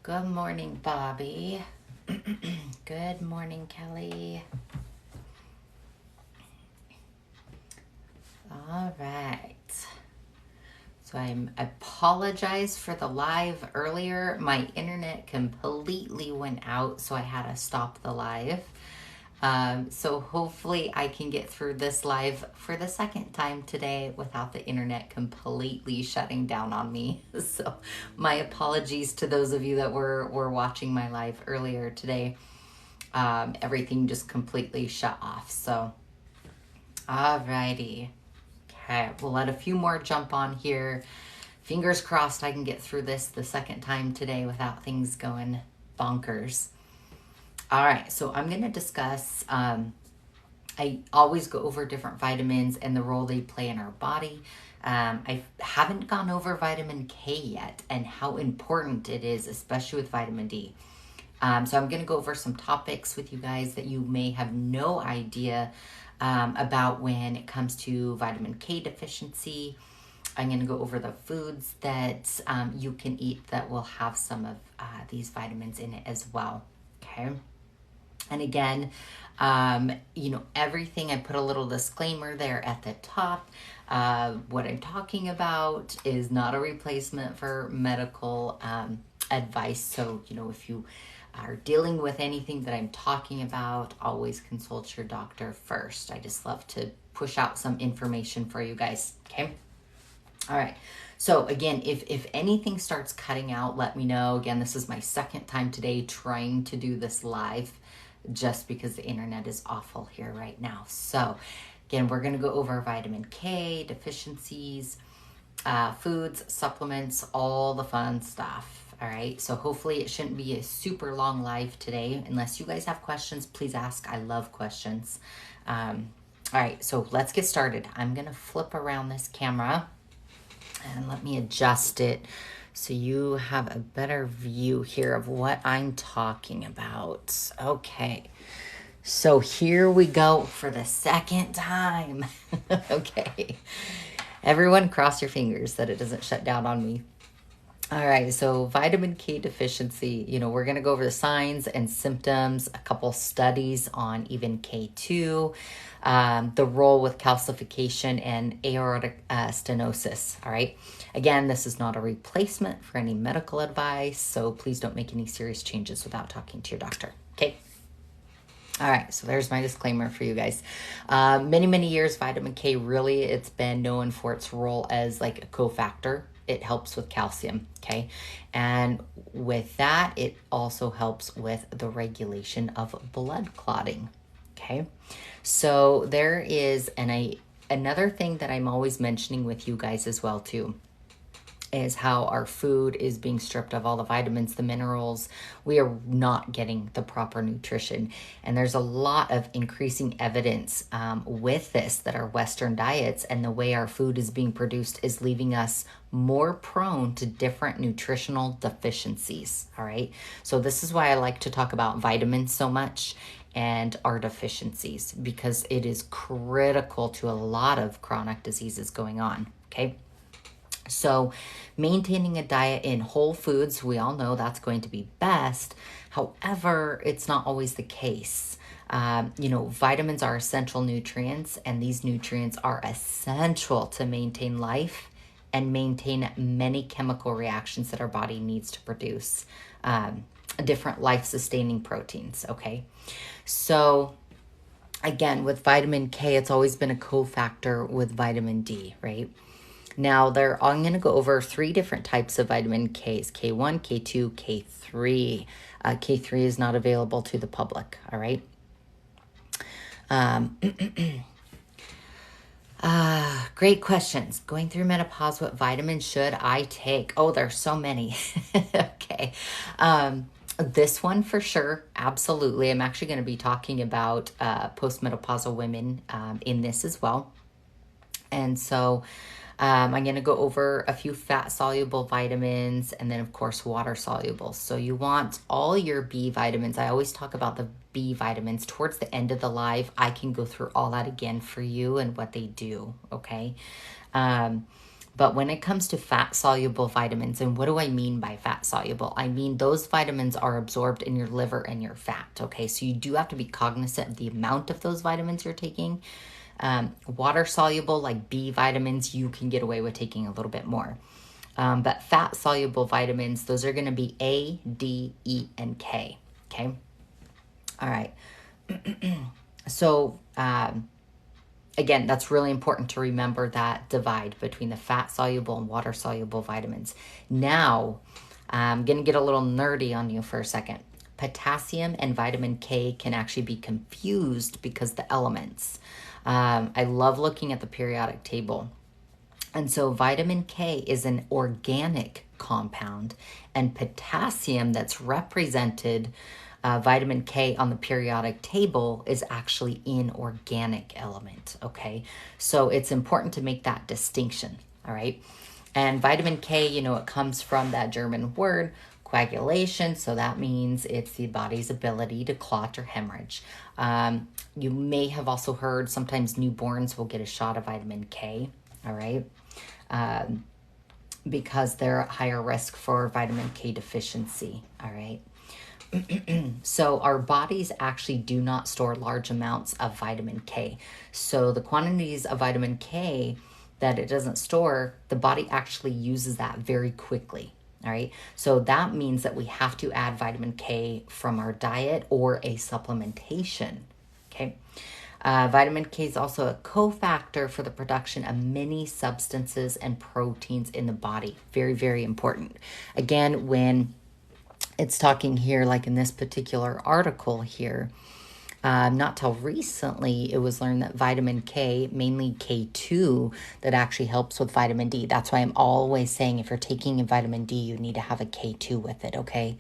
Good morning, Bobby. Good morning, Kelly. All right. So I apologize for the live earlier. My internet completely went out, so I had to stop the live. So hopefully I can get through this live for the second time today without the internet completely shutting down on me. So my apologies to those of you that were watching my live earlier today. Everything just completely shut off. So, alrighty. Okay, we'll let a few more jump on here. Fingers crossed I can get through this the second time today without things going bonkers. All right, so I'm going to discuss, I always go over different vitamins and the role they play in our body. I haven't gone over vitamin K yet and how important it is, especially with vitamin D. So I'm going to go over some topics with you guys that you may have no idea about when it comes to vitamin K deficiency. I'm going to go over the foods that you can eat that will have some of these vitamins in it as well. Okay. And again, everything, I put a little disclaimer there at the top. What I'm talking about is not a replacement for medical advice. So, if you are dealing with anything that I'm talking about, always consult your doctor first. I just love to push out some information for you guys. Okay. All right. So again, if anything starts cutting out, let me know. Again, this is my second time today trying to do this live just because the internet is awful here right now. So again, we're going to go over vitamin K deficiencies, foods, supplements, all the fun stuff. All right. So hopefully it shouldn't be a super long live today. Unless you guys have questions, please ask. I love questions. All right. So let's get started. I'm going to flip around this camera and let me adjust it so you have a better view here of what I'm talking about. Okay. So here we go for the second time. Okay. Everyone cross your fingers that it doesn't shut down on me. All right, so vitamin K deficiency, we're going to go over the signs and symptoms, a couple studies on even K2, the role with calcification and aortic stenosis. All right. Again, this is not a replacement for any medical advice, so please don't make any serious changes without talking to your doctor. Okay. All right, so there's my disclaimer for you guys. Many years, vitamin K really, it's been known for its role as like a cofactor. It helps with calcium, okay? And with that, it also helps with the regulation of blood clotting, okay? So there is, another thing that I'm always mentioning with you guys as well too, is how our food is being stripped of all the vitamins, the minerals. We are not getting the proper nutrition. And there's a lot of increasing evidence with this, that our Western diets and the way our food is being produced is leaving us more prone to different nutritional deficiencies. All right. So this is why I like to talk about vitamins so much and our deficiencies, because it is critical to a lot of chronic diseases going on. Okay. So maintaining a diet in whole foods, we all know that's going to be best. However, it's not always the case. Vitamins are essential nutrients, and these nutrients are essential to maintain life and maintain many chemical reactions that our body needs to produce different life-sustaining proteins, okay? So again, with vitamin K, it's always been a cofactor with vitamin D, right? Now, I'm going to go over 3 different types of vitamin Ks, K1, K2, K3. K3 is not available to the public, all right? Great questions. Going through menopause, what vitamins should I take? Oh, there's so many. Okay. This one for sure, absolutely. I'm actually going to be talking about postmenopausal women in this as well. And so I'm going to go over a few fat-soluble vitamins and then, of course, water-soluble. So you want all your B vitamins. I always talk about the B vitamins. Towards the end of the live, I can go through all that again for you and what they do, okay? But when it comes to fat-soluble vitamins, and what do I mean by fat-soluble? I mean those vitamins are absorbed in your liver and your fat, okay? So you do have to be cognizant of the amount of those vitamins you're taking. Water-soluble, like B vitamins, you can get away with taking a little bit more. But fat-soluble vitamins, those are going to be A, D, E, and K, okay? All right. So, again, that's really important to remember that divide between the fat-soluble and water-soluble vitamins. Now, I'm going to get a little nerdy on you for a second. Potassium and vitamin K can actually be confused because the elements. I love looking at the periodic table. And so vitamin K is an organic compound, and potassium that's represented, vitamin K on the periodic table, is actually inorganic element, okay? So it's important to make that distinction, all right? And vitamin K, you know, it comes from that German word, coagulation, so that means it's the body's ability to clot or hemorrhage. You may have also heard sometimes newborns will get a shot of vitamin K, all right? Because they're at higher risk for vitamin K deficiency, all right? So our bodies actually do not store large amounts of vitamin K. So the quantities of vitamin K that it doesn't store, the body actually uses that very quickly, all right? So that means that we have to add vitamin K from our diet or a supplementation, okay? Vitamin K is also a cofactor for the production of many substances and proteins in the body. Very, very important. Again, when it's talking here, like in this particular article here, not till recently, it was learned that vitamin K, mainly K2, that actually helps with vitamin D. That's why I'm always saying if you're taking a vitamin D, you need to have a K2 with it, okay?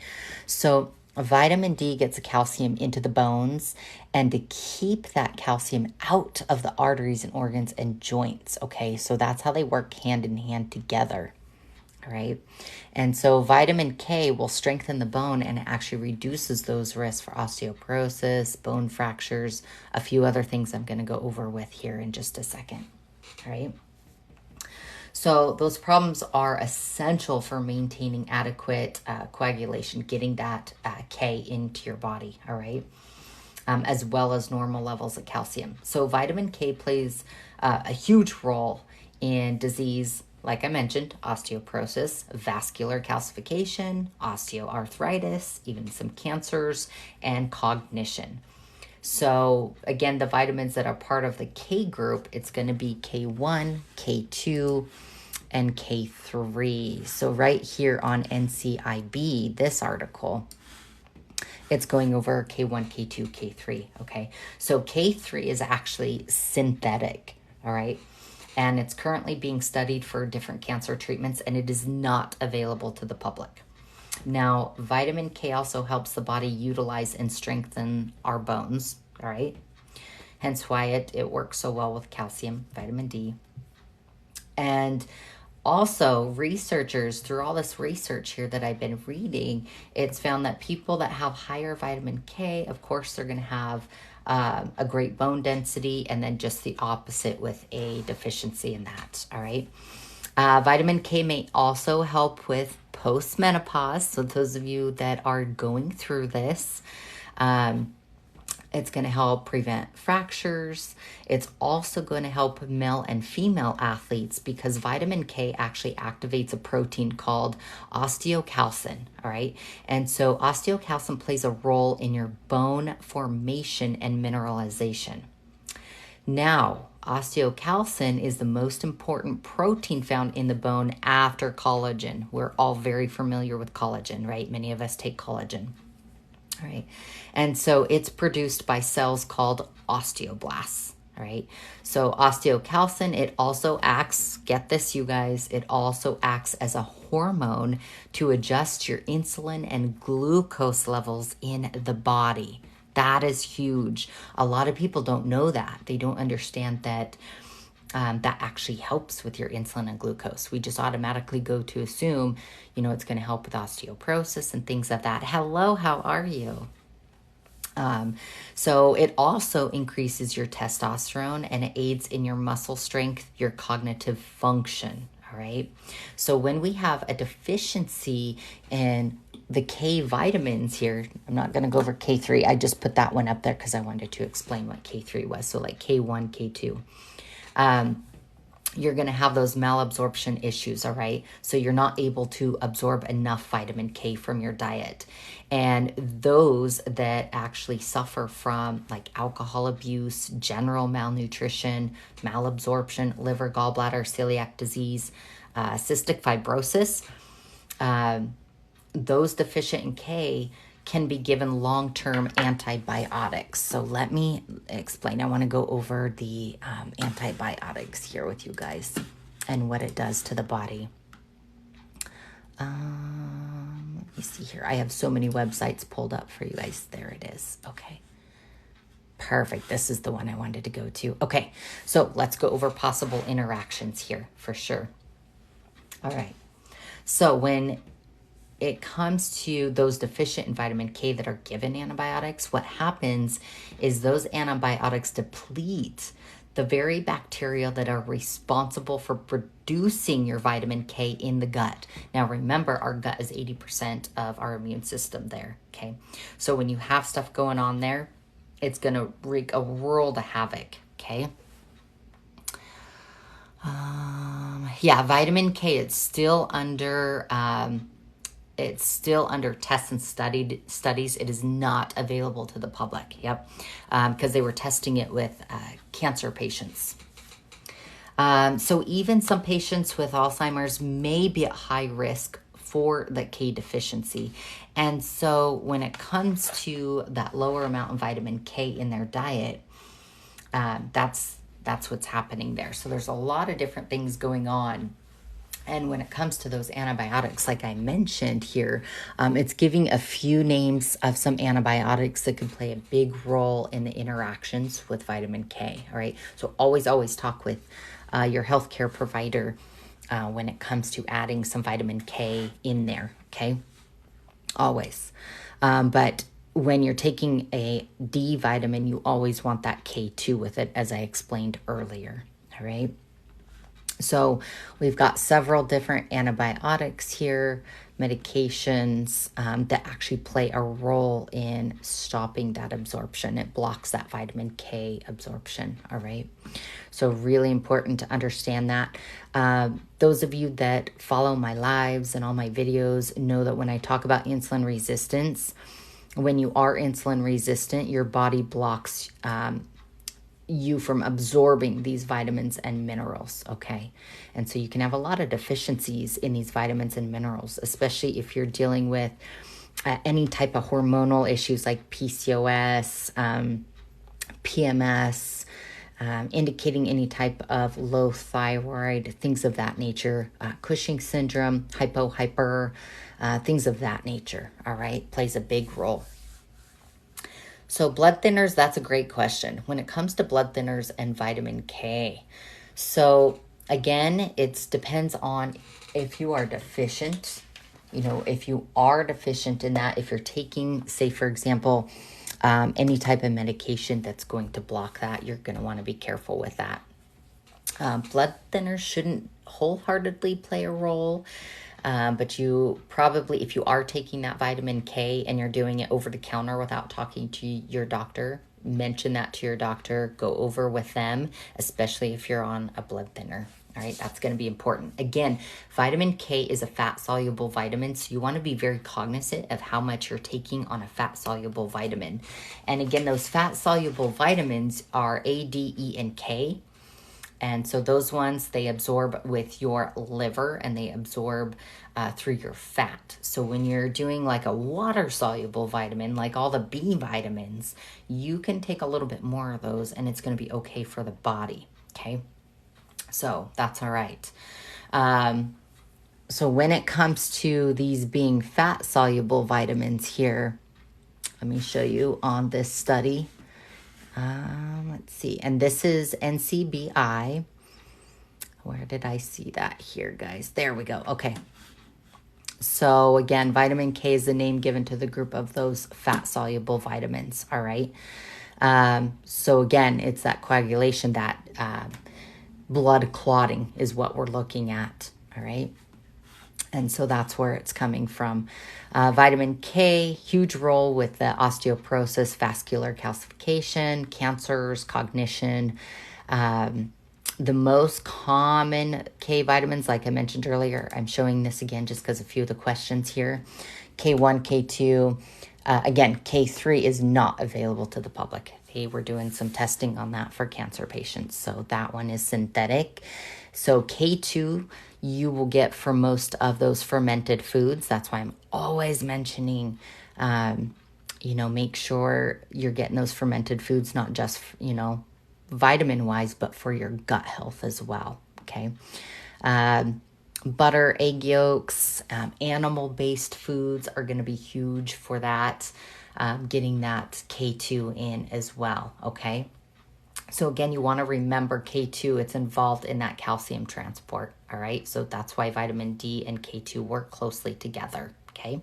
So vitamin D gets the calcium into the bones, and to keep that calcium out of the arteries and organs and joints, okay? So that's how they work hand in hand together, all right? And so vitamin K will strengthen the bone, and it actually reduces those risks for osteoporosis, bone fractures, a few other things I'm going to go over with here in just a second, all right? So those problems are essential for maintaining adequate coagulation, getting that K into your body, all right, as well as normal levels of calcium. So vitamin K plays a huge role in disease, like I mentioned, osteoporosis, vascular calcification, osteoarthritis, even some cancers, and cognition. So again, the vitamins that are part of the K group, it's going to be K1, K2, and K3. So right here on NCIB, this article, it's going over K1, K2, K3, okay? So K3 is actually synthetic, all right? And it's currently being studied for different cancer treatments, and it is not available to the public. Now, vitamin K also helps the body utilize and strengthen our bones, all right? Hence why it works so well with calcium, vitamin D. And also, researchers, through all this research here that I've been reading, it's found that people that have higher vitamin K, of course, they're going to have a great bone density, and then just the opposite with a deficiency in that, all right? Vitamin K may also help with postmenopause. So those of you that are going through this, it's going to help prevent fractures. It's also going to help male and female athletes because vitamin K actually activates a protein called osteocalcin, all right? And so osteocalcin plays a role in your bone formation and mineralization. Now, osteocalcin is the most important protein found in the bone after collagen. We're all very familiar with collagen, right? Many of us take collagen. All right. And so it's produced by cells called osteoblasts. All right. So osteocalcin, it also acts, get this, you guys, it also acts as a hormone to adjust your insulin and glucose levels in the body. That is huge. A lot of people don't know that. They don't understand that that actually helps with your insulin and glucose. We just automatically go to assume, you know, it's going to help with osteoporosis and things like that. Hello, how are you? So it also increases your testosterone, and it aids in your muscle strength, your cognitive function. All right. So when we have a deficiency in the K vitamins here, I'm not going to go over K3. I just put that one up there because I wanted to explain what K3 was. So like K1, K2. You're going to have those malabsorption issues, all right? So you're not able to absorb enough vitamin K from your diet. And those that actually suffer from like alcohol abuse, general malnutrition, malabsorption, liver, gallbladder, celiac disease, cystic fibrosis, those deficient in K can be given long-term antibiotics. So let me explain. I want to go over the antibiotics here with you guys and what it does to the body. Let me see here. I have so many websites pulled up for you guys. There it is. Okay. Perfect. This is the one I wanted to go to. Okay. So let's go over possible interactions here for sure. All right. So when it comes to those deficient in vitamin K that are given antibiotics, what happens is those antibiotics deplete the very bacteria that are responsible for producing your vitamin K in the gut. Now remember, our gut is 80% of our immune system there, okay? So when you have stuff going on there, it's gonna wreak a world of havoc, okay? Yeah, vitamin K, it's still under tests and studies. It is not available to the public. Yep, because they were testing it with cancer patients. So even some patients with Alzheimer's may be at high risk for the K deficiency. And so when it comes to that lower amount of vitamin K in their diet, that's what's happening there. So there's a lot of different things going on. And when it comes to those antibiotics, like I mentioned here, it's giving a few names of some antibiotics that could play a big role in the interactions with vitamin K, all right? So always talk with your healthcare provider when it comes to adding some vitamin K in there, okay? Always. But when you're taking a D vitamin, you always want that K2 with it, as I explained earlier, all right? So we've got several different antibiotics here, medications that actually play a role in stopping that absorption. It blocks that vitamin K absorption, all right? So really important to understand that. Those of you that follow my lives and all my videos know that when I talk about insulin resistance, when you are insulin resistant, your body blocks you from absorbing these vitamins and minerals, okay? And so you can have a lot of deficiencies in these vitamins and minerals, especially if you're dealing with any type of hormonal issues like PCOS, PMS, indicating any type of low thyroid, things of that nature, Cushing syndrome, hyper, things of that nature, all right, plays a big role. So blood thinners, that's a great question. When it comes to blood thinners and vitamin K, so again, it depends on if you are deficient. You know, if you are deficient in that, if you're taking, say, for example, any type of medication that's going to block that, you're going to want to be careful with that. Blood thinners shouldn't wholeheartedly play a role. But you probably, if you are taking that vitamin K and you're doing it over the counter without talking to your doctor, mention that to your doctor, go over with them, especially if you're on a blood thinner. All right, that's going to be important. Again, vitamin K is a fat-soluble vitamin, so you want to be very cognizant of how much you're taking on a fat-soluble vitamin. And again, those fat-soluble vitamins are A, D, E, and K. And so those ones, they absorb with your liver and they absorb through your fat. So when you're doing like a water-soluble vitamin, like all the B vitamins, you can take a little bit more of those and it's going to be okay for the body, okay? So that's all right. So when it comes to these being fat-soluble vitamins here, let me show you on this study. Let's see. And this is NCBI. Where did I see that here, guys? There we go. Okay. So again, vitamin K is the name given to the group of those fat-soluble vitamins. All right. So again, it's that coagulation, that blood clotting is what we're looking at. all right? And so that's where it's coming from. Vitamin K, huge role with the osteoporosis, vascular calcification, cancers, cognition. The most common K vitamins, like I mentioned earlier, I'm showing this again just because a few of the questions here. K1, K2. Again, K3 is not available to the public. They were doing some testing on that for cancer patients. So that one is synthetic. So K2, you will get from most of those fermented foods. That's why I'm always mentioning, make sure you're getting those fermented foods, not just, vitamin wise, but for your gut health as well. Okay. Butter, egg yolks, animal-based foods are going to be huge for that, getting that K2 in as well, okay? So again, you want to remember K2, it's involved in that calcium transport, all right? So that's why vitamin D and K2 work closely together, okay?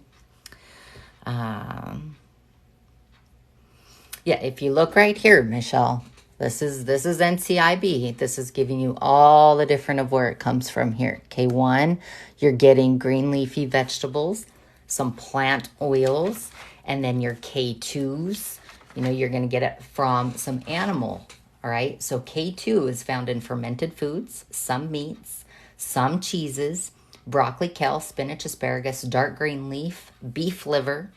If you look right here, Michelle, this is NCIB. This is giving you all the different of where it comes from here. K1, you're getting green leafy vegetables, some plant oils, and then your K2s, you're going to get it from some animal, all right? So K2 is found in fermented foods, some meats, some cheeses, broccoli, kale, spinach, asparagus, dark green leaf, beef liver,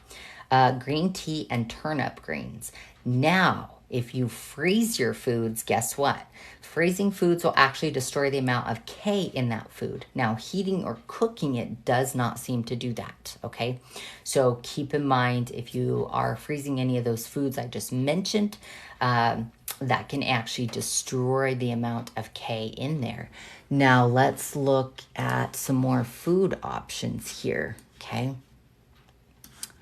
green tea, and turnip greens. Now, if you freeze your foods, guess what? Freezing foods will actually destroy the amount of K in that food. Now, heating or cooking it does not seem to do that, okay? So keep in mind, if you are freezing any of those foods I just mentioned, that can actually destroy the amount of K in there. Now, let's look at some more food options here, okay?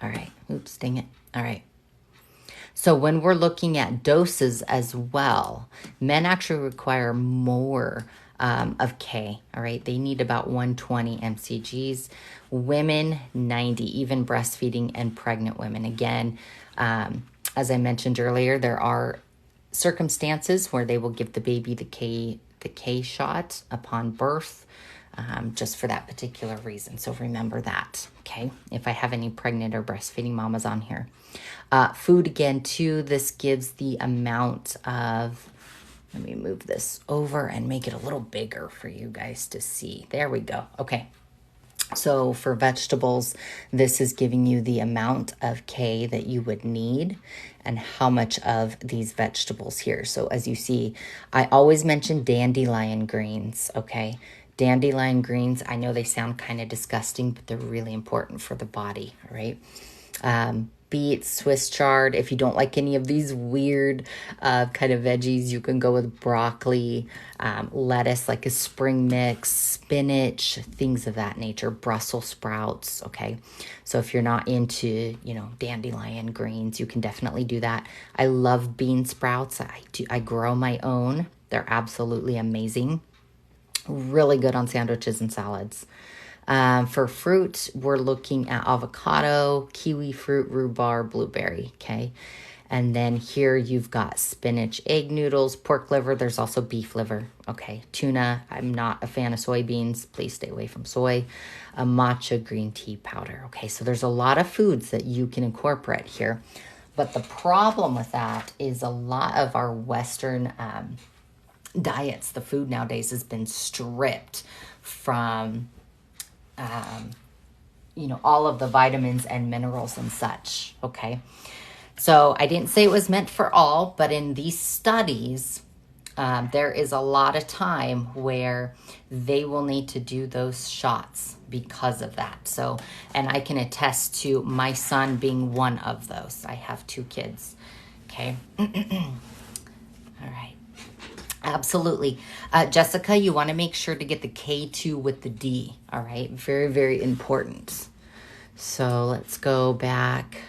All right. Oops, dang it. All right. So when we're looking at doses as well, men actually require more of K, all right? They need about 120 mcgs. Women, 90, even breastfeeding and pregnant women. Again, as I mentioned earlier, there are circumstances where they will give the baby the K shot upon birth, just for that particular reason. So remember that, okay? If I have any pregnant or breastfeeding mamas on here. Food again, too, this gives the amount of, let me move this over and make it a little bigger for you guys to see. There we go. Okay. So for vegetables, this is giving you the amount of K that you would need and how much of these vegetables here. So as you see, I always mention dandelion greens, okay? Dandelion greens, I know they sound kind of disgusting, but they're really important for the body, all right? Beets, Swiss chard. If you don't like any of these weird kind of veggies, you can go with broccoli, lettuce, like a spring mix, spinach, things of that nature, Brussels sprouts, okay? So if you're not into, dandelion greens, you can definitely do that. I love bean sprouts. I grow my own. They're absolutely amazing. Really good on sandwiches and salads. For fruit, we're looking at avocado, kiwi fruit, rhubarb, blueberry, okay? And then here you've got spinach, egg noodles, pork liver. There's also beef liver, okay? Tuna, I'm not a fan of soybeans. Please stay away from soy. Matcha green tea powder, okay? So there's a lot of foods that you can incorporate here. But the problem with that is a lot of our Western diets, the food nowadays has been stripped from all of the vitamins and minerals and such, okay? So I didn't say it was meant for all, but in these studies, there is a lot of time where they will need to do those shots because of that. So, and I can attest to my son being one of those. I have 2 kids, okay? All right. Absolutely. Jessica, you want to make sure to get the K2 with the D, all right? Very, very important. So let's go back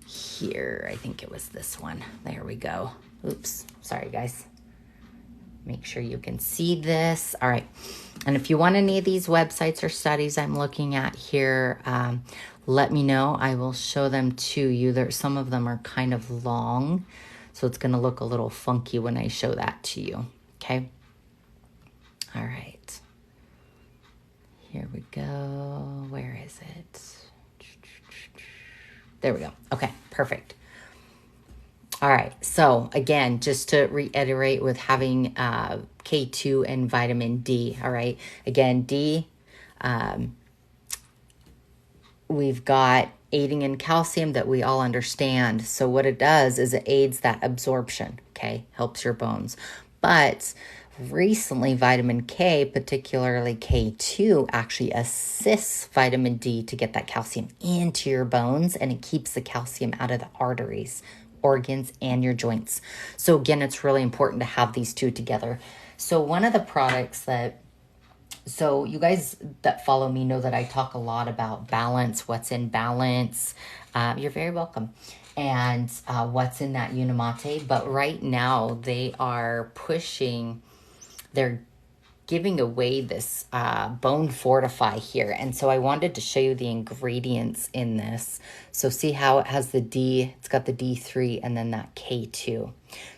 here. I think it was this one. There we go. Oops. Sorry, guys. Make sure you can see this. All right. And if you want any of these websites or studies I'm looking at here, let me know. I will show them to you. Some of them are kind of long, so it's going to look a little funky when I show that to you. Okay. All right. Here we go. Where is it? There we go. Okay, perfect. All right. So again, just to reiterate with having K2 and vitamin D. All right. Again, D, we've got aiding in calcium that we all understand. So what it does is it aids that absorption. Okay, helps your bones. But recently, vitamin K, particularly K2, actually assists vitamin D to get that calcium into your bones, and it keeps the calcium out of the arteries, organs, and your joints. So again, it's really important to have these two together. So one of the products that, so you guys that follow me know that I talk a lot about balance, what's in balance. You're very welcome. And what's in that Unimate. But right now they are pushing, they're giving away this Bone Fortify here. And so I wanted to show you the ingredients in this. So see how it has the D, it's got the D3 and then that K2.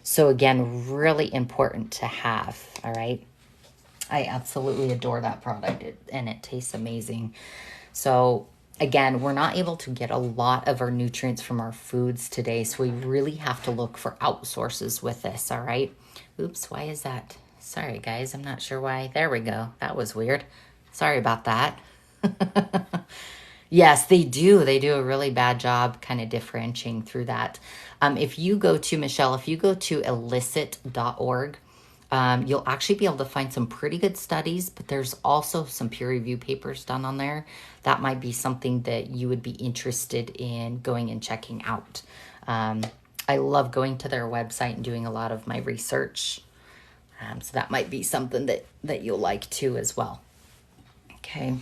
So again, really important to have, all right? I absolutely adore that product and it tastes amazing. So again, we're not able to get a lot of our nutrients from our foods today. So we really have to look for outsources with this, all right? Oops, why is that? Sorry, guys, I'm not sure why. There we go. That was weird. Sorry about that. Yes, they do. They do a really bad job kind of differentiating through that. If you go to, Michelle, if you go to illicit.org, you'll actually be able to find some pretty good studies, but there's also some peer review papers done on there. That might be something that you would be interested in going and checking out. I love going to their website and doing a lot of my research. So that might be something that you'll like too as well. Okay.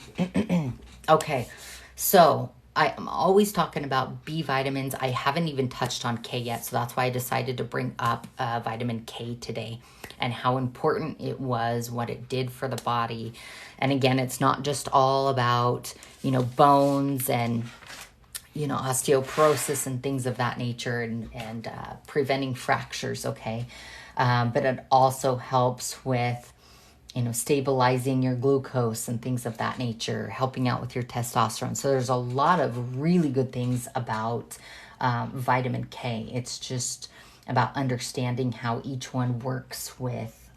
Okay. So I am always talking about B vitamins. I haven't even touched on K yet. So that's why I decided to bring up vitamin K today and how important it was, what it did for the body. And again, it's not just all about, bones and, osteoporosis and things of that nature and preventing fractures, okay? But it also helps with, stabilizing your glucose and things of that nature, helping out with your testosterone. So there's a lot of really good things about vitamin K. It's just about understanding how each one works with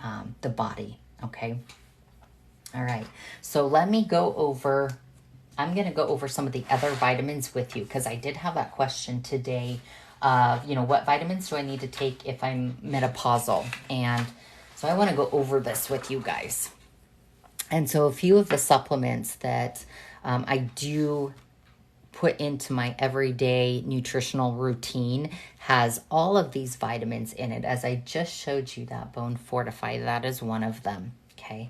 the body, okay? All right, so let me go over, I'm going to go over some of the other vitamins with you because I did have that question today of, what vitamins do I need to take if I'm menopausal? And so I want to go over this with you guys. And so a few of the supplements that I do put into my everyday nutritional routine has all of these vitamins in it. As I just showed you that Bone Fortify, that is one of them, okay?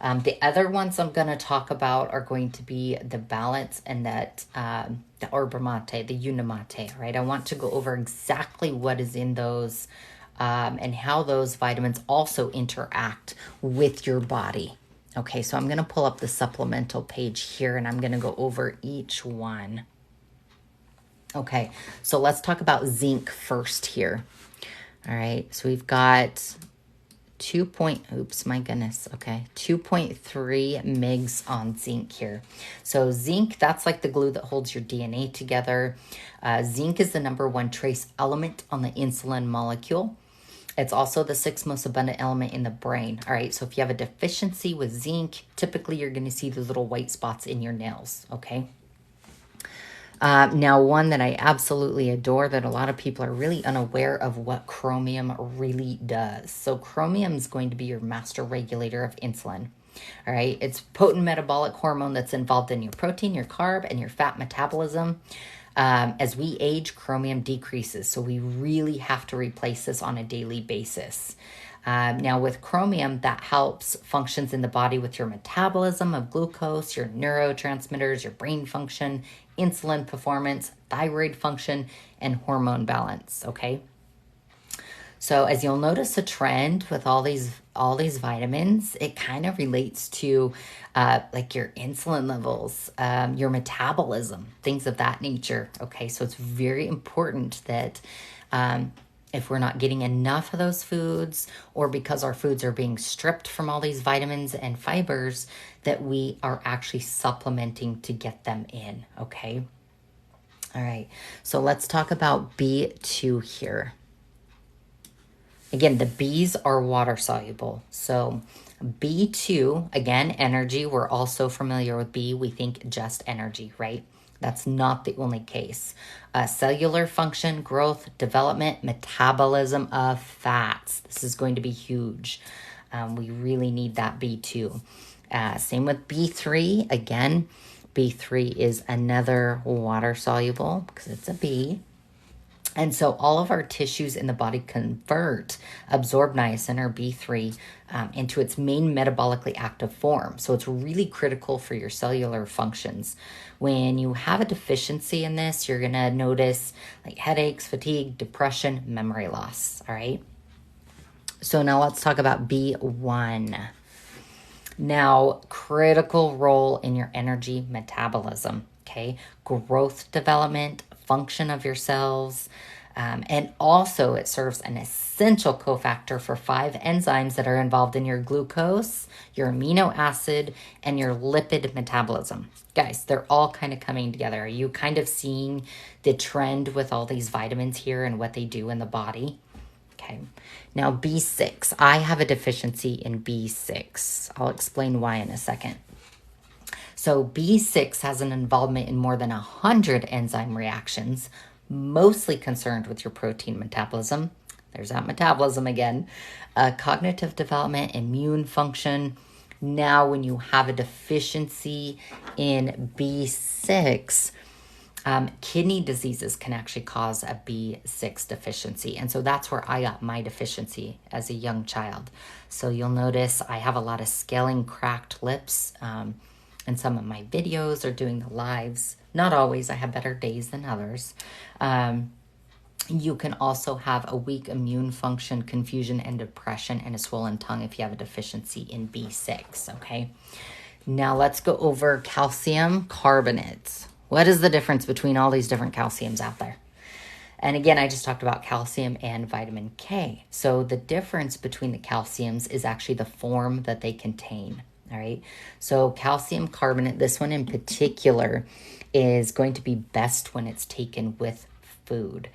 The other ones I'm going to talk about are going to be the Balance and that the Yerba Mate, the Unimate, right? I want to go over exactly what is in those and how those vitamins also interact with your body. Okay, so I'm going to pull up the supplemental page here and I'm going to go over each one. Okay, so let's talk about zinc first here. All right, so we've got 2.3 mgs on zinc here. So zinc, that's like the glue that holds your DNA together. Zinc is the #1 trace element on the insulin molecule. It's also the 6th most abundant element in the brain. All right, so if you have a deficiency with zinc, typically you're going to see the little white spots in your nails, okay? Now, one that I absolutely adore that a lot of people are really unaware of what chromium really does. So chromium is going to be your master regulator of insulin. All right, it's potent metabolic hormone that's involved in your protein, your carb, and your fat metabolism. As we age, chromium decreases, so we really have to replace this on a daily basis. Now with chromium, that helps functions in the body with your metabolism of glucose, your neurotransmitters, your brain function, insulin performance, thyroid function, and hormone balance, okay? So as you'll notice a trend with all these vitamins, it kind of relates to like your insulin levels, your metabolism, things of that nature, okay? So it's very important that if we're not getting enough of those foods, or because our foods are being stripped from all these vitamins and fibers, that we are actually supplementing to get them in, okay? All right, so let's talk about B2 here. Again, the B's are water soluble. So B2, again, energy. We're also familiar with B. We think just energy, right? That's not the only case. Cellular function, growth, development, metabolism of fats. This is going to be huge. We really need that B2. Same with B3. Again, B3 is another water soluble because it's a B. And so all of our tissues in the body absorb niacin or B3 into its main metabolically active form. So it's really critical for your cellular functions. When you have a deficiency in this, you're going to notice like headaches, fatigue, depression, memory loss. All right. So now let's talk about B1. Now, critical role in your energy metabolism. Okay. Growth, development, function of your cells. And also it serves an essential cofactor for 5 enzymes that are involved in your glucose, your amino acid, and your lipid metabolism. Guys, they're all kind of coming together. Are you kind of seeing the trend with all these vitamins here and what they do in the body? Okay. Now B6. I have a deficiency in B6. I'll explain why in a second. So B6 has an involvement in more than 100 enzyme reactions, mostly concerned with your protein metabolism. There's that metabolism again. Cognitive development, immune function. Now, when you have a deficiency in B6, kidney diseases can actually cause a B6 deficiency. And so that's where I got my deficiency as a young child. So you'll notice I have a lot of scaling, cracked lips, in some of my videos or doing the lives. Not always. I have better days than others. You can also have a weak immune function, confusion, and depression, and a swollen tongue if you have a deficiency in B6, okay? Now let's go over calcium carbonate. What is the difference between all these different calciums out there? And again, I just talked about calcium and vitamin K. So the difference between the calciums is actually the form that they contain. All right. So calcium carbonate, this one in particular, is going to be best when it's taken with food.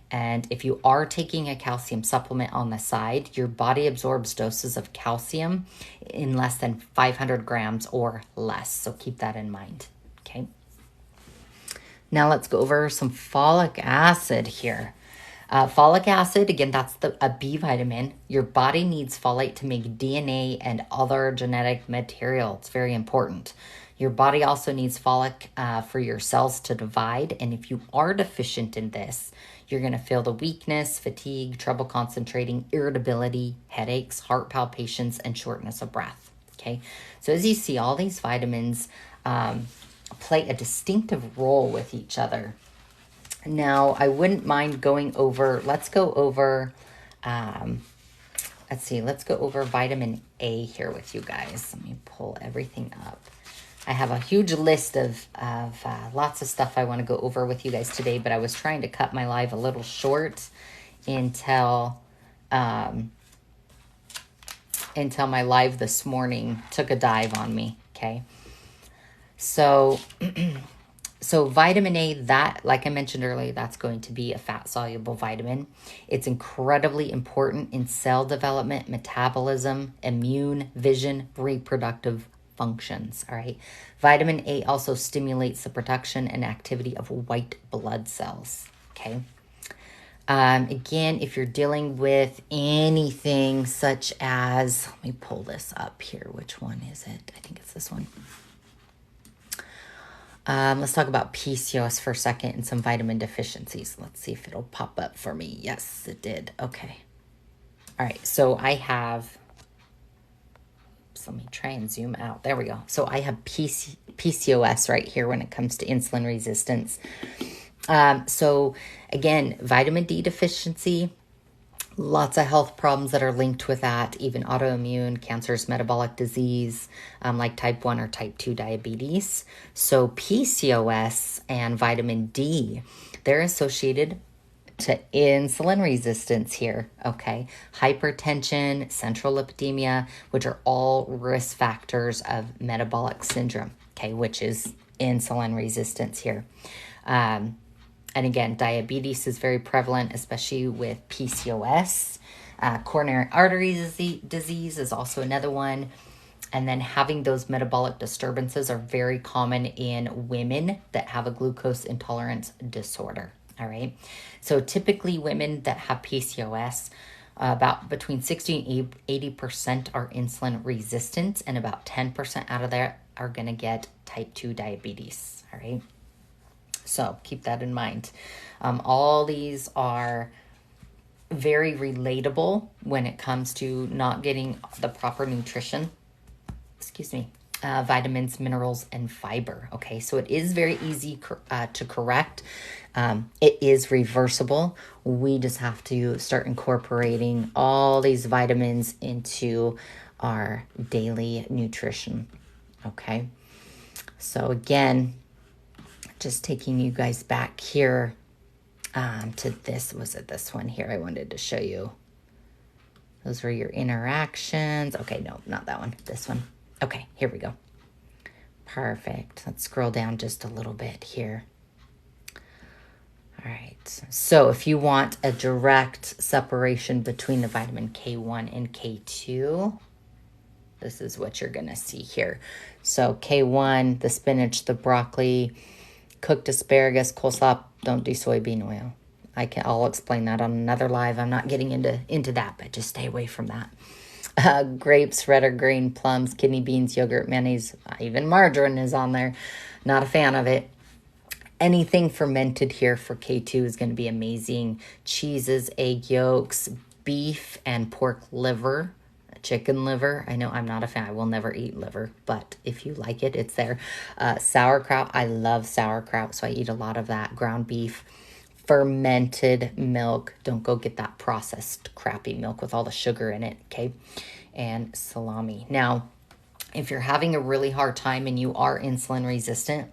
And if you are taking a calcium supplement on the side, your body absorbs doses of calcium in less than 500 grams or less. So keep that in mind. Okay. Now let's go over some folic acid here. Folic acid, again, that's a B vitamin. Your body needs folate to make DNA and other genetic material. It's very important. Your body also needs folic for your cells to divide. And if you are deficient in this, you're going to feel the weakness, fatigue, trouble concentrating, irritability, headaches, heart palpitations, and shortness of breath. Okay. So as you see, all these vitamins play a distinctive role with each other. Now, I wouldn't mind going over, let's go over vitamin A here with you guys. Let me pull everything up. I have a huge list of lots of stuff I want to go over with you guys today, but I was trying to cut my live a little short until my live this morning took a dive on me, okay? So vitamin A, that, like I mentioned earlier, that's going to be a fat-soluble vitamin. It's incredibly important in cell development, metabolism, immune, vision, reproductive functions, all right? Vitamin A also stimulates the production and activity of white blood cells, okay? Again, if you're dealing with anything such as, let me pull this up here. Which one is it? I think it's this one. Let's talk about PCOS for a second and some vitamin deficiencies. Let's see if it'll pop up for me. Yes, it did. Okay. All right. So I have, let me try and zoom out. There we go. So I have PCOS right here when it comes to insulin resistance. So again, vitamin D deficiency, lots of health problems that are linked with that, even autoimmune, cancers, metabolic disease, like type 1 or type 2 diabetes. So PCOS and vitamin D, they're associated to insulin resistance here, okay? Hypertension, central lipidemia, which are all risk factors of metabolic syndrome, okay, which is insulin resistance here. And again, diabetes is very prevalent, especially with PCOS. Coronary artery disease is also another one. And then having those metabolic disturbances are very common in women that have a glucose intolerance disorder. All right. So typically women that have PCOS, about between 60 and 80% are insulin resistant, and about 10% out of there are going to get type 2 diabetes. All right. So keep that in mind. All these are very relatable when it comes to not getting the proper nutrition. Vitamins, minerals, and fiber. Okay, so it is very easy to correct. It is reversible. We just have to start incorporating all these vitamins into our daily nutrition. Okay, so again, just taking you guys back here to this. Was it this one here I wanted to show you? Those were your interactions. Okay, no, not that one. This one. Okay, here we go. Perfect. Let's scroll down just a little bit here. All right. So if you want a direct separation between the vitamin K1 and K2, this is what you're going to see here. So K1, the spinach, the broccoli, cooked asparagus, coleslaw, don't do soybean oil. I'll explain that on another live. I'm not getting into that, but just stay away from that. Grapes, red or green, plums, kidney beans, yogurt, mayonnaise, even margarine is on there. Not a fan of it. Anything fermented here for K2 is going to be amazing. Cheeses, egg yolks, beef and pork liver, chicken liver. I know I'm not a fan. I will never eat liver, but if you like it, it's there. Sauerkraut. I love sauerkraut, so I eat a lot of that. Ground beef. Fermented milk. Don't go get that processed crappy milk with all the sugar in it, okay? And salami. Now, if you're having a really hard time and you are insulin resistant,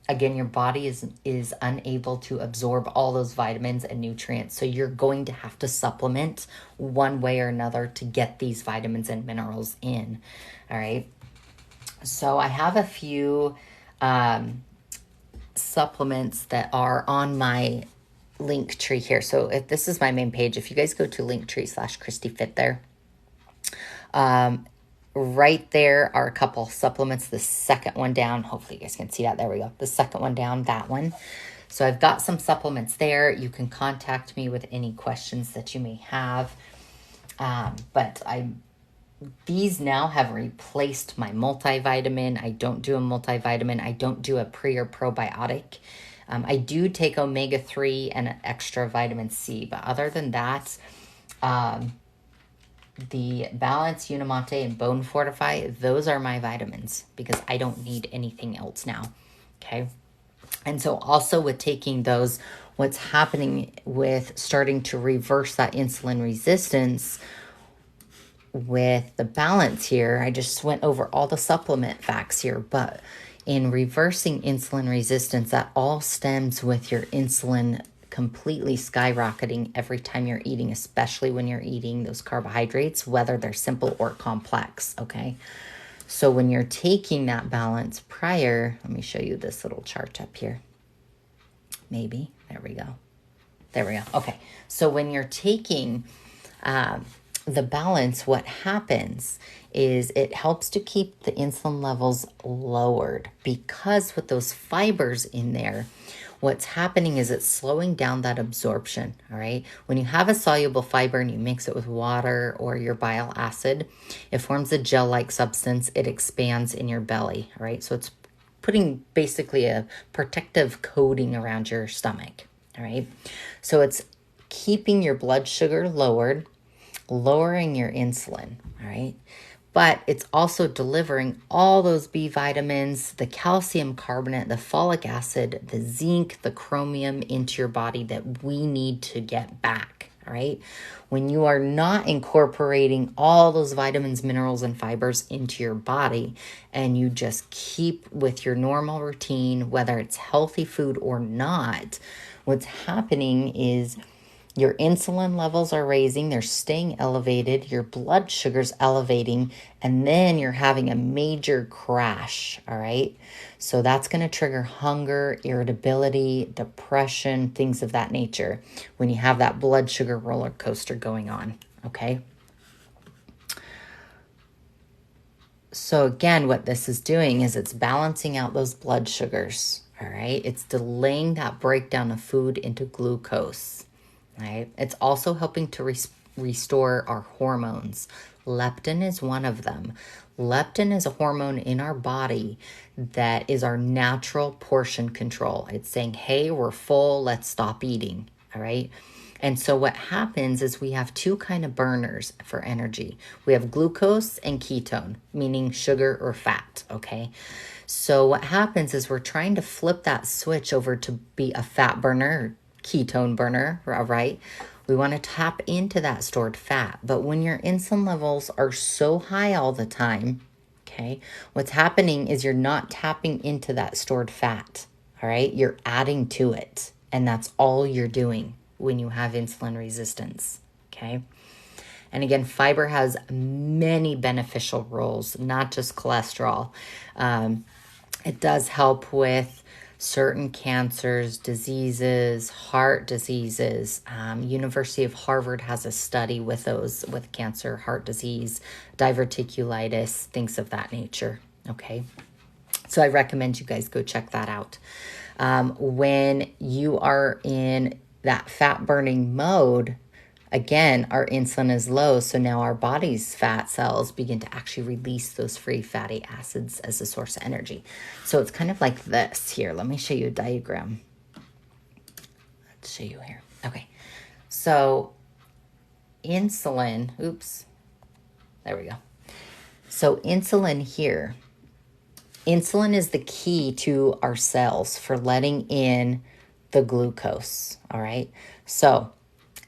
again, your body is unable to absorb all those vitamins and nutrients. So you're going to have to supplement one way or another to get these vitamins and minerals in, all right? So I have a few supplements that are on my link tree here. So if this is my main page, if you guys go to linktree/ChristyFit there, right there are a couple supplements. The second one down, hopefully you guys can see that. There we go. The second one down, that one. So I've got some supplements there. You can contact me with any questions that you may have. But these now have replaced my multivitamin. I don't do a multivitamin. I don't do a pre or probiotic. I do take omega-3 and an extra vitamin C, but other than that, the Balance, Unimate, and Bone Fortify, those are my vitamins because I don't need anything else now, okay? And so also with taking those, what's happening with starting to reverse that insulin resistance with the Balance here, I just went over all the supplement facts here, but in reversing insulin resistance, that all stems with your insulin completely skyrocketing every time you're eating, especially when you're eating those carbohydrates, whether they're simple or complex, okay? So when you're taking that Balance prior, let me show you this little chart up here. Maybe, there we go. There we go, okay. So when you're taking the Balance, what happens is it helps to keep the insulin levels lowered because with those fibers in there, what's happening is it's slowing down that absorption, all right? When you have a soluble fiber and you mix it with water or your bile acid, it forms a gel-like substance. It expands in your belly, all right? So it's putting basically a protective coating around your stomach, all right? So it's keeping your blood sugar lowered, lowering your insulin, all right? But it's also delivering all those B vitamins, the calcium carbonate, the folic acid, the zinc, the chromium into your body that we need to get back, all right? When you are not incorporating all those vitamins, minerals, and fibers into your body, and you just keep with your normal routine, whether it's healthy food or not, what's happening is Your insulin levels are raising, they're staying elevated, your blood sugar's elevating, and then you're having a major crash, all right? So that's going to trigger hunger, irritability, depression, things of that nature when you have that blood sugar roller coaster going on, okay? So again, what this is doing is it's balancing out those blood sugars, all right? It's delaying that breakdown of food into glucose, right? It's also helping to restore our hormones. Leptin is one of them. Leptin is a hormone in our body that is our natural portion control. It's saying, hey, we're full, let's stop eating, all right? And so what happens is we have two kind of burners for energy. We have glucose and ketone, meaning sugar or fat, okay? So what happens is we're trying to flip that switch over to be a fat burner, ketone burner, right? We want to tap into that stored fat. But when your insulin levels are so high all the time, okay, what's happening is you're not tapping into that stored fat, all right? You're adding to it, and that's all you're doing when you have insulin resistance, okay? And again, fiber has many beneficial roles, not just cholesterol. It does help with certain cancers, diseases, heart diseases. University of Harvard has a study with those, with cancer, heart disease, diverticulitis, things of that nature, okay? So I recommend you guys go check that out. When you are in that fat burning mode, again, our insulin is low. So now our body's fat cells begin to actually release those free fatty acids as a source of energy. So it's kind of like this here. Let me show you a diagram. Let's show you here. Okay. So insulin, oops, there we go. So insulin here, insulin is the key to our cells for letting in the glucose, all right? So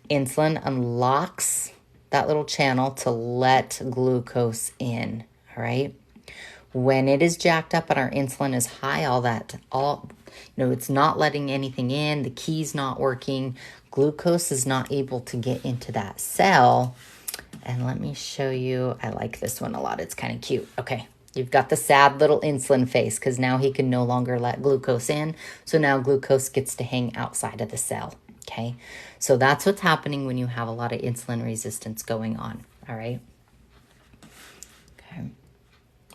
insulin unlocks that little channel to let glucose in, all right? When it is jacked up and our insulin is high, it's not letting anything in, the key's not working, glucose is not able to get into that cell. And let me show you, I like this one a lot, it's kind of cute. Okay. You've got the sad little insulin face because now he can no longer let glucose in. So now glucose gets to hang outside of the cell, okay? So that's what's happening when you have a lot of insulin resistance going on, all right? Okay.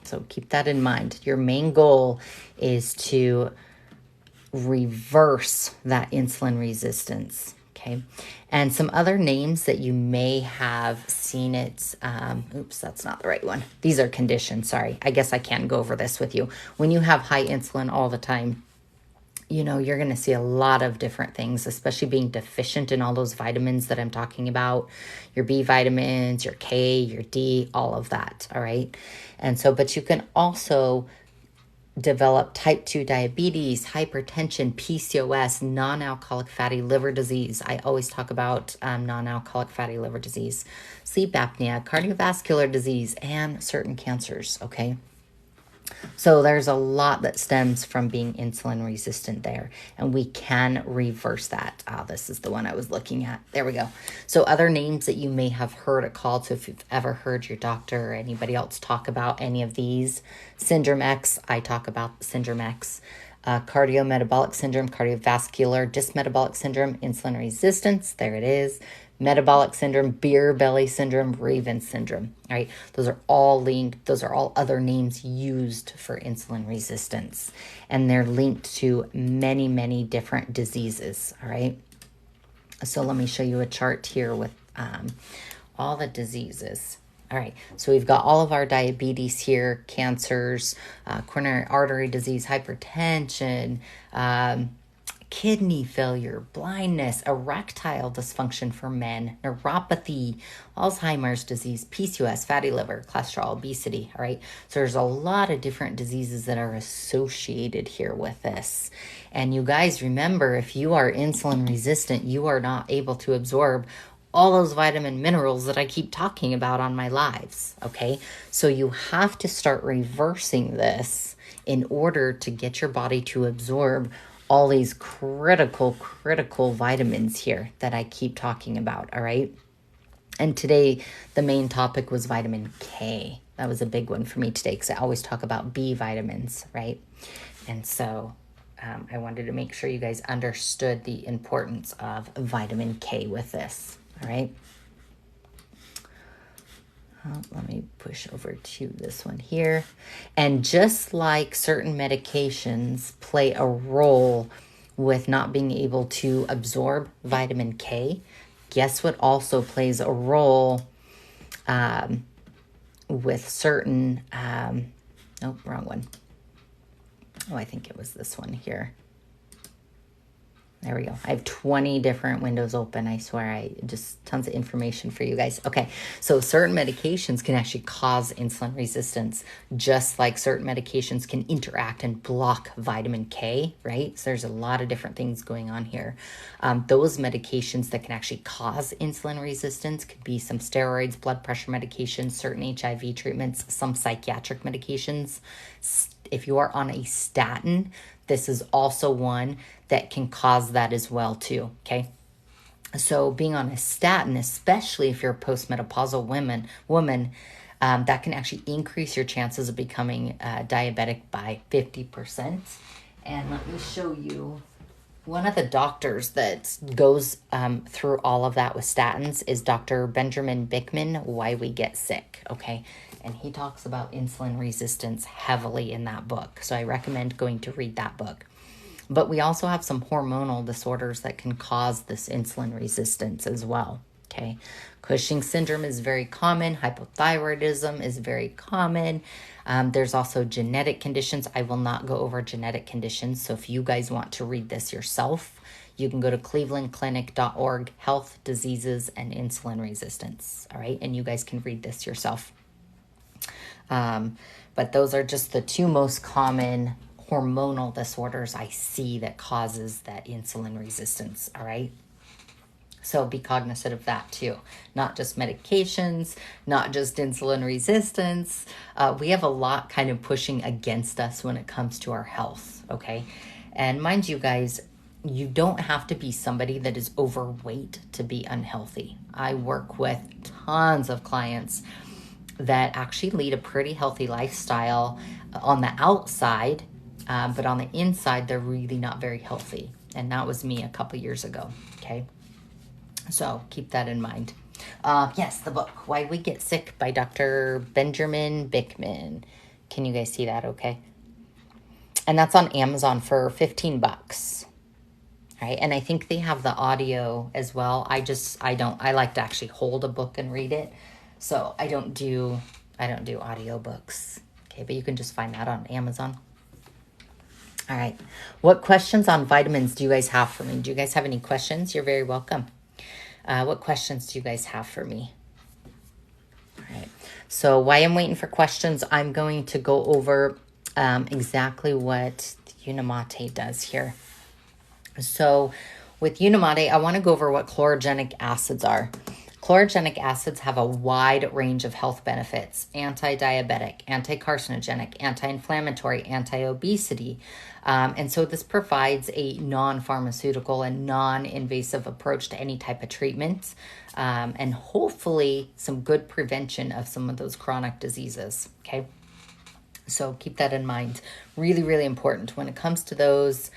So keep that in mind. Your main goal is to reverse that insulin resistance, okay? And some other names that you may have seen it, oops, that's not the right one. These are conditions, sorry. I guess I can't go over this with you. When you have high insulin all the time, you're going to see a lot of different things, especially being deficient in all those vitamins that I'm talking about, your B vitamins, your K, your D, all of that, all right? And so, but you can also develop type 2 diabetes, hypertension, PCOS, non-alcoholic fatty liver disease. I always talk about non-alcoholic fatty liver disease, sleep apnea, cardiovascular disease, and certain cancers, okay? So there's a lot that stems from being insulin resistant there, and we can reverse that. This is the one I was looking at. There we go. So other names that you may have heard it called, so if you've ever heard your doctor or anybody else talk about any of these, Syndrome X, I talk about Syndrome X, cardiometabolic syndrome, cardiovascular dysmetabolic syndrome, insulin resistance, there it is, metabolic syndrome, beer belly syndrome, Raven syndrome, all right? Those are all linked. Those are all other names used for insulin resistance, and they're linked to many, many different diseases, all right? So let me show you a chart here with all the diseases. All right, so we've got all of our diabetes here, cancers, coronary artery disease, hypertension, kidney failure, blindness, erectile dysfunction for men, neuropathy, Alzheimer's disease, PCOS, fatty liver, cholesterol, obesity, all right? So there's a lot of different diseases that are associated here with this. And you guys remember, if you are insulin resistant, you are not able to absorb all those vitamin minerals that I keep talking about on my lives, okay? So you have to start reversing this in order to get your body to absorb all these critical vitamins here that I keep talking about, all right? And today, the main topic was vitamin K. That was a big one for me today because I always talk about B vitamins, right? And so I wanted to make sure you guys understood the importance of vitamin K with this, all right? Let me push over to this one here. And just like certain medications play a role with not being able to absorb vitamin K, guess what also plays a role with certain, nope, wrong one. Oh, I think it was this one here. There we go. I have 20 different windows open. I swear, I just tons of information for you guys. Okay, so certain medications can actually cause insulin resistance, just like certain medications can interact and block vitamin K, right? So there's a lot of different things going on here. Those medications that can actually cause insulin resistance could be some steroids, blood pressure medications, certain HIV treatments, some psychiatric medications. If you are on a statin, this is also one that can cause that as well too, okay? So being on a statin, especially if you're a postmenopausal woman, that can actually increase your chances of becoming diabetic by 50%. And let me show you one of the doctors that goes through all of that with statins is Dr. Benjamin Bickman, Why We Get Sick, okay? And he talks about insulin resistance heavily in that book. So I recommend going to read that book. But we also have some hormonal disorders that can cause this insulin resistance as well, okay? Cushing's syndrome is very common. Hypothyroidism is very common. There's also genetic conditions. I will not go over genetic conditions. So if you guys want to read this yourself, you can go to clevelandclinic.org, health, diseases, and insulin resistance, all right? And you guys can read this yourself. But those are just the two most common hormonal disorders I see that causes that insulin resistance, all right? So be cognizant of that too. Not just medications, not just insulin resistance. We have a lot kind of pushing against us when it comes to our health, okay? And mind you guys, you don't have to be somebody that is overweight to be unhealthy. I work with tons of clients that actually lead a pretty healthy lifestyle on the outside, but on the inside, they're really not very healthy. And that was me a couple years ago, okay? So keep that in mind. Yes, the book, Why We Get Sick by Dr. Benjamin Bickman. Can you guys see that okay? And that's on Amazon for $15. Right? And I think they have the audio as well. I like to actually hold a book and read it. So I don't do audiobooks. Okay, but you can just find that on Amazon. All right. What questions on vitamins do you guys have for me? Do you guys have any questions? You're very welcome. What questions do you guys have for me? All right. So while I'm waiting for questions, I'm going to go over exactly what Unimate does here. So with Unimate, I want to go over what chlorogenic acids are. Chlorogenic acids have a wide range of health benefits: anti-diabetic, anti-carcinogenic, anti-inflammatory, anti-obesity. And so this provides a non-pharmaceutical and non-invasive approach to any type of treatment, and hopefully some good prevention of some of those chronic diseases, okay? So keep that in mind. Really, really important. When it comes to those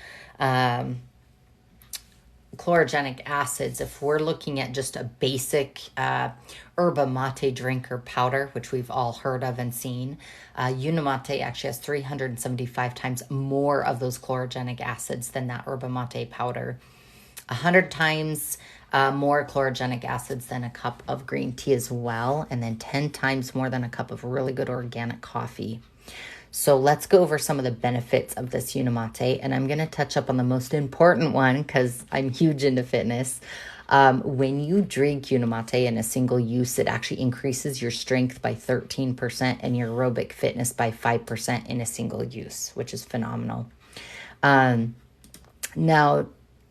chlorogenic acids, if we're looking at just a basic yerba mate drink or powder, which we've all heard of and seen, Unimate actually has 375 times more of those chlorogenic acids than that yerba mate powder. 100 times more chlorogenic acids than a cup of green tea as well, and then 10 times more than a cup of really good organic coffee. So let's go over some of the benefits of this Unimate, and I'm going to touch up on the most important one because I'm huge into fitness. When you drink Unimate in a single use, it actually increases your strength by 13% and your aerobic fitness by 5% in a single use, which is phenomenal. Now,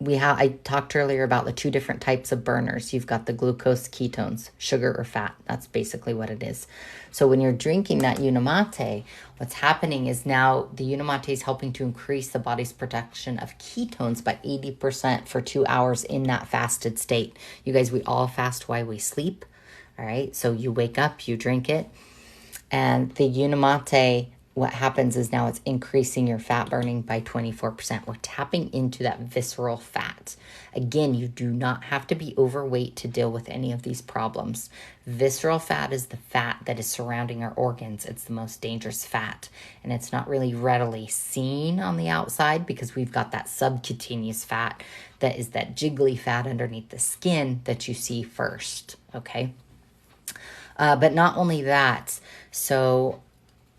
I talked earlier about the two different types of burners. You've got the glucose, ketones, sugar or fat. That's basically what it is. So when you're drinking that Unimate, what's happening is now the Unimate is helping to increase the body's production of ketones by 80% for 2 hours in that fasted state. You guys, we all fast while we sleep. All right. So you wake up, you drink it, and the Unimate, what happens is now it's increasing your fat burning by 24%. We're tapping into that visceral fat. Again, you do not have to be overweight to deal with any of these problems. Visceral fat is the fat that is surrounding our organs. It's the most dangerous fat, and it's not really readily seen on the outside because we've got that subcutaneous fat that is that jiggly fat underneath the skin that you see first, okay? But not only that, so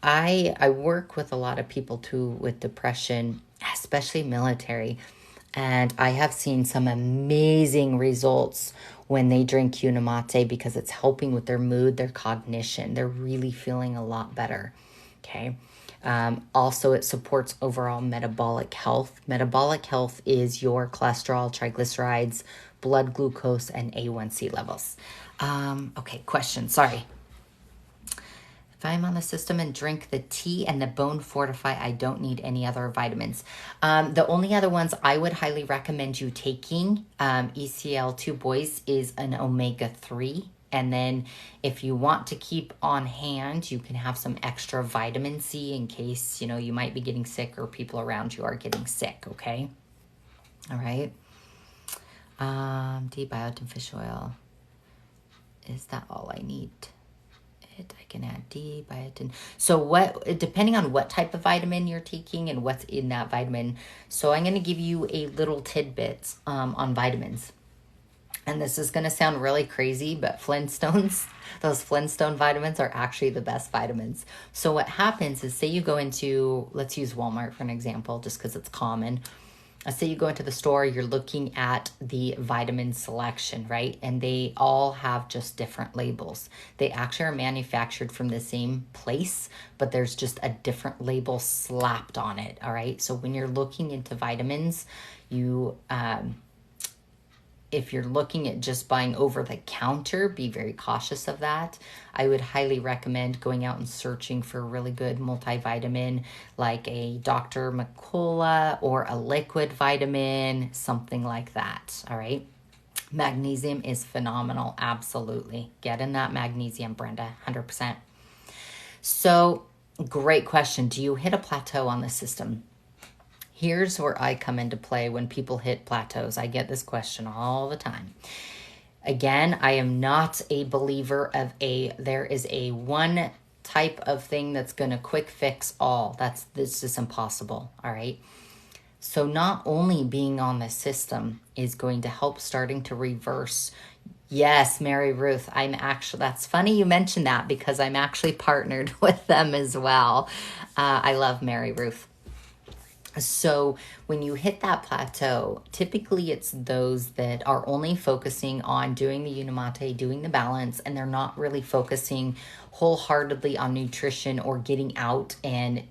I work with a lot of people too with depression, especially military, and I have seen some amazing results when they drink Unimate because it's helping with their mood, their cognition. They're really feeling a lot better, okay? Also, it supports overall metabolic health. Metabolic health is your cholesterol, triglycerides, blood glucose, and A1C levels. Okay, question. Sorry. If I'm on the system and drink the tea and the Bone Fortify, I don't need any other vitamins. The only other ones I would highly recommend you taking, ECL2 boys, is an omega-3. And then if you want to keep on hand, you can have some extra vitamin C in case, you know, you might be getting sick or people around you are getting sick, okay? All right. D-biotin fish oil. Is that all I need? I can add D, biotin. So what, depending on what type of vitamin you're taking and what's in that vitamin. So I'm going to give you a little tidbit on vitamins. And this is going to sound really crazy, but Flintstones, those Flintstone vitamins are actually the best vitamins. So what happens is, say you go into, let's use Walmart for an example, just because it's common. Say you go into the store, you're looking at the vitamin selection, right? And they all have just different labels. They actually are manufactured from the same place, but there's just a different label slapped on it, all right? So when you're looking into vitamins, you, if you're looking at just buying over the counter, be very cautious of that. I would highly recommend going out and searching for a really good multivitamin like a Dr. McCullough or a liquid vitamin, something like that, all right? Magnesium is phenomenal, absolutely. Get in that magnesium, Brenda, 100%. So, great question. Do you hit a plateau on the system? Here's where I come into play when people hit plateaus. I get this question all the time. Again, I am not a believer of there is a one type of thing that's going to quick fix all. That's just impossible, all right? So not only being on the system is going to help starting to reverse. Yes, Mary Ruth, that's funny you mentioned that because I'm actually partnered with them as well. I love Mary Ruth. So when you hit that plateau, typically it's those that are only focusing on doing the Unimate, doing the balance, and they're not really focusing wholeheartedly on nutrition or getting out and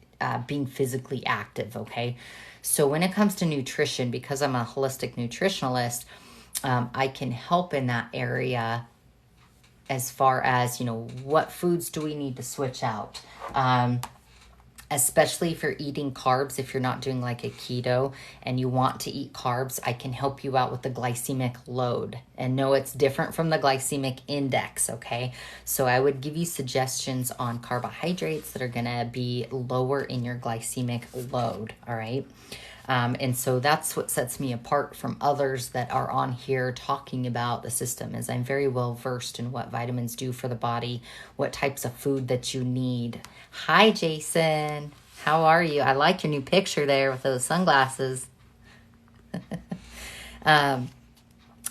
being physically active, okay? So when it comes to nutrition, because I'm a holistic nutritionalist, I can help in that area as far as, you know, what foods do we need to switch out? Especially if you're eating carbs, if you're not doing like a keto and you want to eat carbs, I can help you out with the glycemic load. And no, it's different from the glycemic index, okay? So I would give you suggestions on carbohydrates that are gonna be lower in your glycemic load, all right? And so that's what sets me apart from others that are on here talking about the system, is I'm very well versed in what vitamins do for the body, what types of food that you need. Hi, Jason. How are you? I like your new picture there with those sunglasses.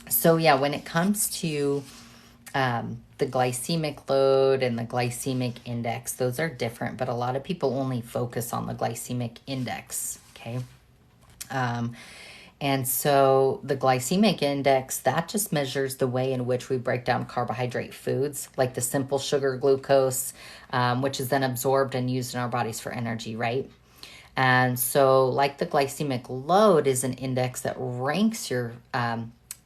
So yeah, when it comes to the glycemic load and the glycemic index, those are different, but a lot of people only focus on the glycemic index, okay? And so the glycemic index, that just measures the way in which we break down carbohydrate foods, like the simple sugar glucose, which is then absorbed and used in our bodies for energy, right? And so, like the glycemic load is an index that ranks your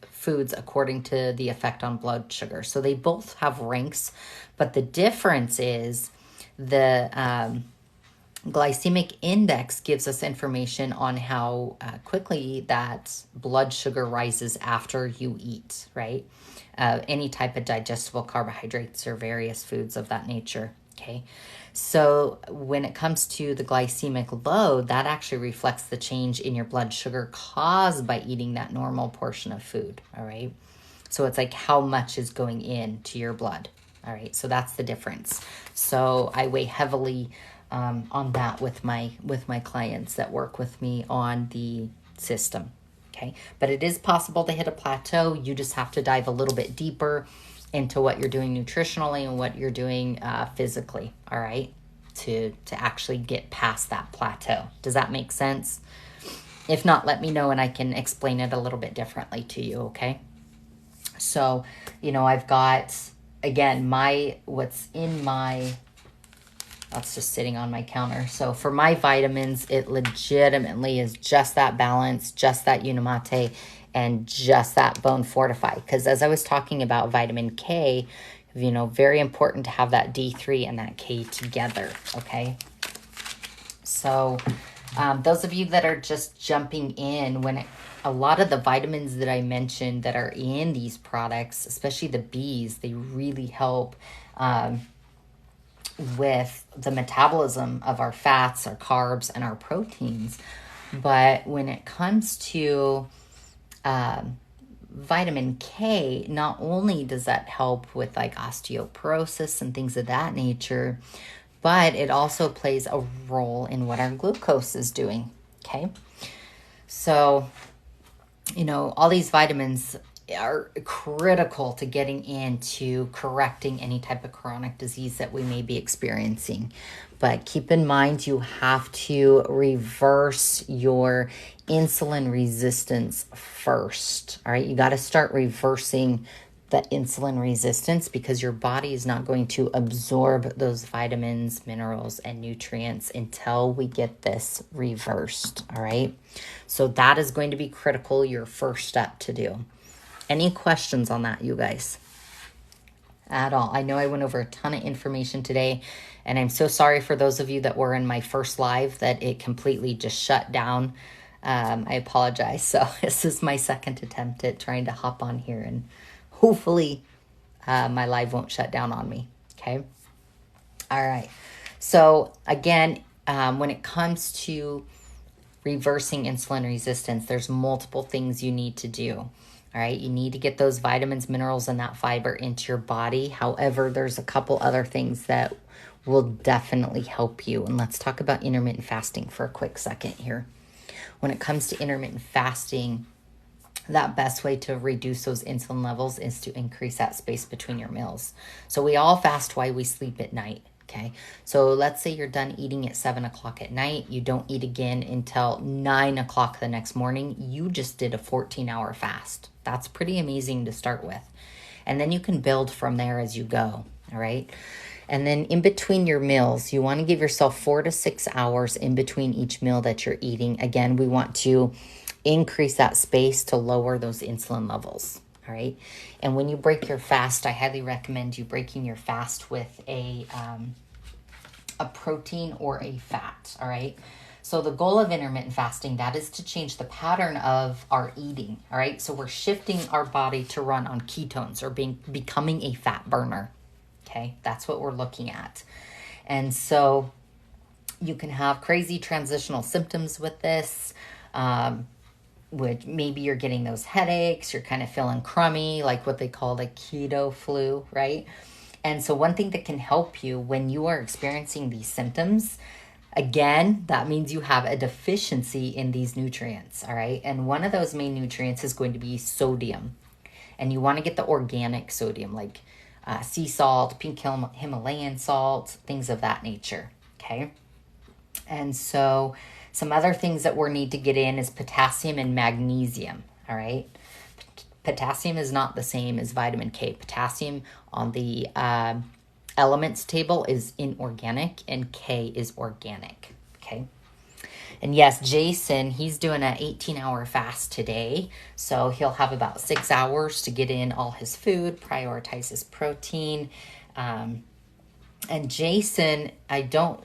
foods according to the effect on blood sugar. So they both have ranks, but the difference is the glycemic index gives us information on how quickly that blood sugar rises after you eat, right? Any type of digestible carbohydrates or various foods of that nature, okay? So when it comes to the glycemic load, that actually reflects the change in your blood sugar caused by eating that normal portion of food, all right? So it's like how much is going into your blood, all right? So that's the difference. So I weigh heavily on that with my clients that work with me on the system, okay? But it is possible to hit a plateau. You just have to dive a little bit deeper into what you're doing nutritionally and what you're doing physically, all right, to actually get past that plateau. Does that make sense? If not, let me know and I can explain it a little bit differently to you, okay? So, I've got, again, that's just sitting on my counter. So for my vitamins, it legitimately is just that balance, just that Unimate, and just that bone fortify. Because as I was talking about vitamin K, very important to have that D3 and that K together, okay? So those of you that are just jumping in, a lot of the vitamins that I mentioned that are in these products, especially the Bs, they really help with the metabolism of our fats, our carbs, and our proteins. But when it comes to vitamin K, not only does that help with like osteoporosis and things of that nature, but it also plays a role in what our glucose is doing, okay? So, all these vitamins are critical to getting into correcting any type of chronic disease that we may be experiencing. But keep in mind, you have to reverse your insulin resistance first. All right, you got to start reversing the insulin resistance because your body is not going to absorb those vitamins, minerals, and nutrients until we get this reversed. All right, so that is going to be critical, your first step to do. Any questions on that, you guys? At all? I know I went over a ton of information today, and I'm so sorry for those of you that were in my first live that it completely just shut down. I apologize. So this is my second attempt at trying to hop on here, and hopefully my live won't shut down on me. Okay. All right. So again, when it comes to reversing insulin resistance, there's multiple things you need to do. All right, you need to get those vitamins, minerals, and that fiber into your body. However, there's a couple other things that will definitely help you. And let's talk about intermittent fasting for a quick second here. When it comes to intermittent fasting, that best way to reduce those insulin levels is to increase that space between your meals. So we all fast while we sleep at night. Okay, so let's say you're done eating at 7 o'clock at night. You don't eat again until 9 o'clock the next morning. You just did a 14-hour fast. That's pretty amazing to start with. And then you can build from there as you go, all right? And then in between your meals, you want to give yourself 4 to 6 hours in between each meal that you're eating. Again, we want to increase that space to lower those insulin levels. All right. And when you break your fast, I highly recommend you breaking your fast with a protein or a fat. All right. So the goal of intermittent fasting, that is to change the pattern of our eating. All right. So we're shifting our body to run on ketones or becoming a fat burner. Okay. That's what we're looking at. And so you can have crazy transitional symptoms with this. Which maybe you're getting those headaches, you're kind of feeling crummy, like what they call the keto flu, right? And so one thing that can help you when you are experiencing these symptoms, again, that means you have a deficiency in these nutrients, all right? And one of those main nutrients is going to be sodium. And you want to get the organic sodium, like sea salt, pink Himalayan salt, things of that nature, okay? And so some other things that we need to get in is potassium and magnesium, all right? Potassium is not the same as vitamin K. Potassium on the elements table is inorganic and K is organic, okay? And yes, Jason, he's doing an 18-hour fast today. So he'll have about 6 hours to get in all his food, prioritize his protein. And Jason, I don't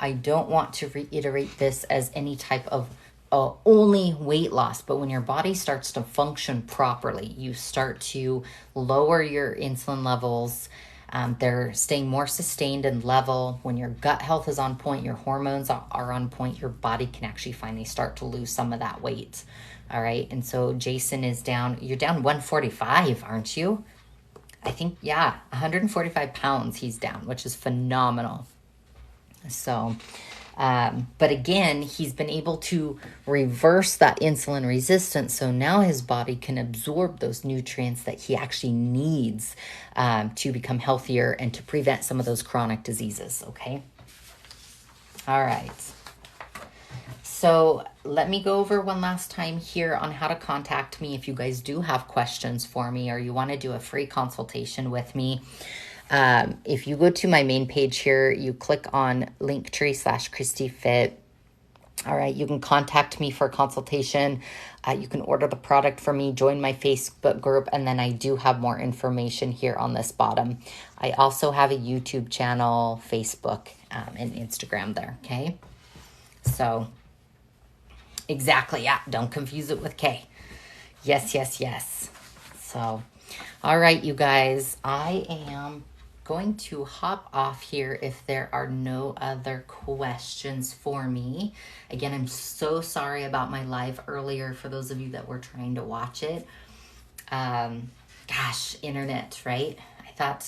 want to reiterate this as any type of only weight loss, but when your body starts to function properly, you start to lower your insulin levels. They're staying more sustained and level. When your gut health is on point, your hormones are on point, your body can actually finally start to lose some of that weight. All right. And so Jason is down, you're down 145, aren't you? I think, yeah, 145 pounds he's down, which is phenomenal. So, but again, he's been able to reverse that insulin resistance. So now his body can absorb those nutrients that he actually needs to become healthier and to prevent some of those chronic diseases. Okay. All right. So let me go over one last time here on how to contact me if you guys do have questions for me or you want to do a free consultation with me. If you go to my main page here, you click on Linktree/ChristyFit. All right, you can contact me for a consultation. You can order the product from me, join my Facebook group, and then I do have more information here on this bottom. I also have a YouTube channel, Facebook, and Instagram there, okay? So, exactly, yeah, don't confuse it with K. Yes, yes, yes. So, all right, you guys, I am going to hop off here if there are no other questions for me. Again, I'm so sorry about my live earlier for those of you that were trying to watch it. Gosh, internet, right? I thought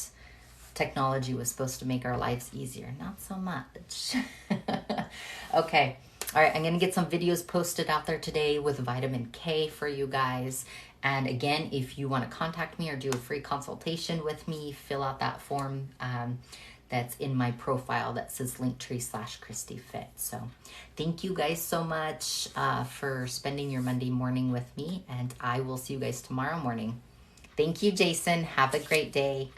technology was supposed to make our lives easier. Not so much. Okay. All right, I'm going to get some videos posted out there today with vitamin K for you guys. And again, if you want to contact me or do a free consultation with me, fill out that form that's in my profile that says Linktree/ChristyFit. So thank you guys so much for spending your Monday morning with me, and I will see you guys tomorrow morning. Thank you, Jason. Have a great day.